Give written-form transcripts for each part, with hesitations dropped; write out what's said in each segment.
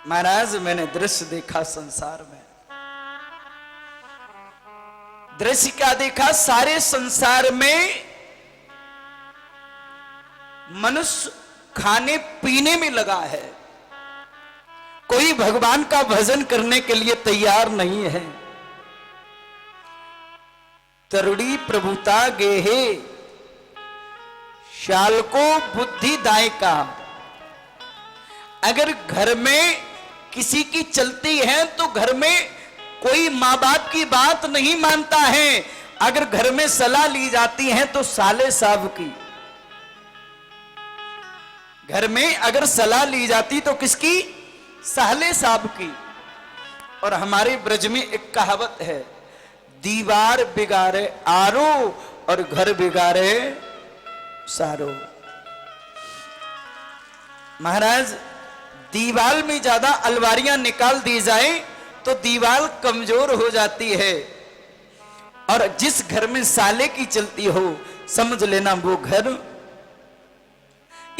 महाराज मैंने दृश्य देखा संसार में। दृश्य क्या देखा? सारे संसार में मनुष्य खाने पीने में लगा है, कोई भगवान का भजन करने के लिए तैयार नहीं है। तरुड़ी प्रभुता गेहे शाल को बुद्धि दाय का। अगर घर में किसी की चलती है तो घर में कोई मां बाप की बात नहीं मानता है। अगर घर में सलाह ली जाती है तो साले साहब की। घर में अगर सलाह ली जाती तो किसकी? साले साहब की। और हमारे ब्रज में एक कहावत है, दीवार बिगाड़े आरो और घर बिगाड़े सारो। महाराज दीवार में ज्यादा अलवारियां निकाल दी जाए तो दीवार कमजोर हो जाती है, और जिस घर में साले की चलती हो समझ लेना वो घर।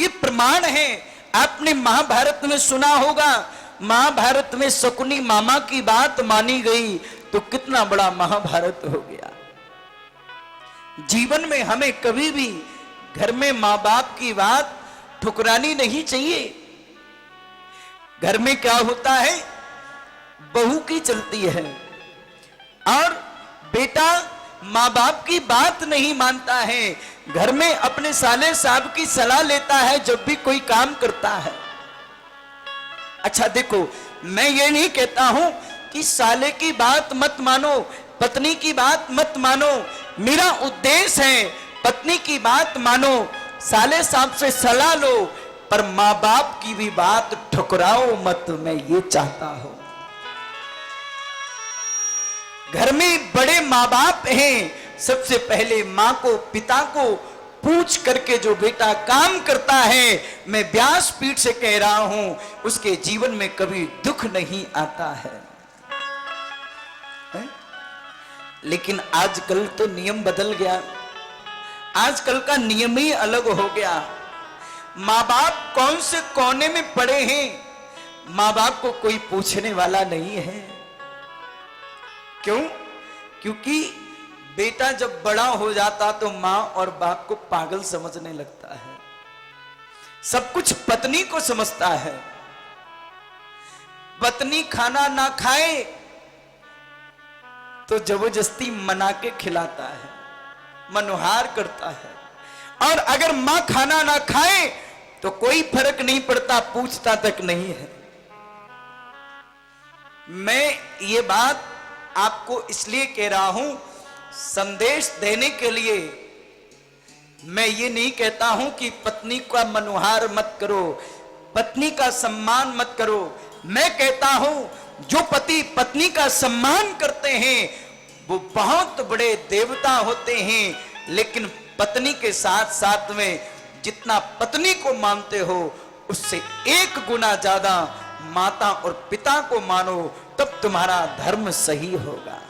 ये प्रमाण है। आपने महाभारत में सुना होगा, महाभारत में शकुनी मामा की बात मानी गई तो कितना बड़ा महाभारत हो गया। जीवन में हमें कभी भी घर में मां बाप की बात ठुकरानी नहीं चाहिए। घर में क्या होता है, बहू की चलती है और बेटा मां बाप की बात नहीं मानता है। घर में अपने साले साहब की सलाह लेता है जब भी कोई काम करता है। अच्छा देखो, मैं ये नहीं कहता हूं कि साले की बात मत मानो, पत्नी की बात मत मानो। मेरा उद्देश्य है पत्नी की बात मानो, साले साहब से सलाह लो, पर मां बाप की भी बात ठुकराओ मत। मैं ये चाहता हूं। घर में बड़े मां बाप हैं, सबसे पहले मां को, पिता को पूछ करके जो बेटा काम करता है, मैं व्यासपीठ से कह रहा हूं, उसके जीवन में कभी दुख नहीं आता है। लेकिन आजकल तो नियम बदल गया, आजकल का नियम ही अलग हो गया। मां बाप कौन से कोने में पड़े हैं, मां बाप को कोई पूछने वाला नहीं है। क्यों? क्योंकि बेटा जब बड़ा हो जाता तो मां और बाप को पागल समझने लगता है, सब कुछ पत्नी को समझता है। पत्नी खाना ना खाए तो जबरदस्ती मना के खिलाता है, मनोहार करता है। और अगर मां खाना ना खाए तो कोई फर्क नहीं पड़ता, पूछता तक नहीं है। मैं ये बात आपको इसलिए कह रहा हूं, संदेश देने के लिए। मैं ये नहीं कहता हूं कि पत्नी का मनोहार मत करो, पत्नी का सम्मान मत करो। मैं कहता हूं जो पति पत्नी का सम्मान करते हैं वो बहुत बड़े देवता होते हैं। लेकिन पत्नी के साथ साथ में जितना पत्नी को मानते हो उससे 1 गुना ज्यादा माता और पिता को मानो, तब तुम्हारा धर्म सही होगा।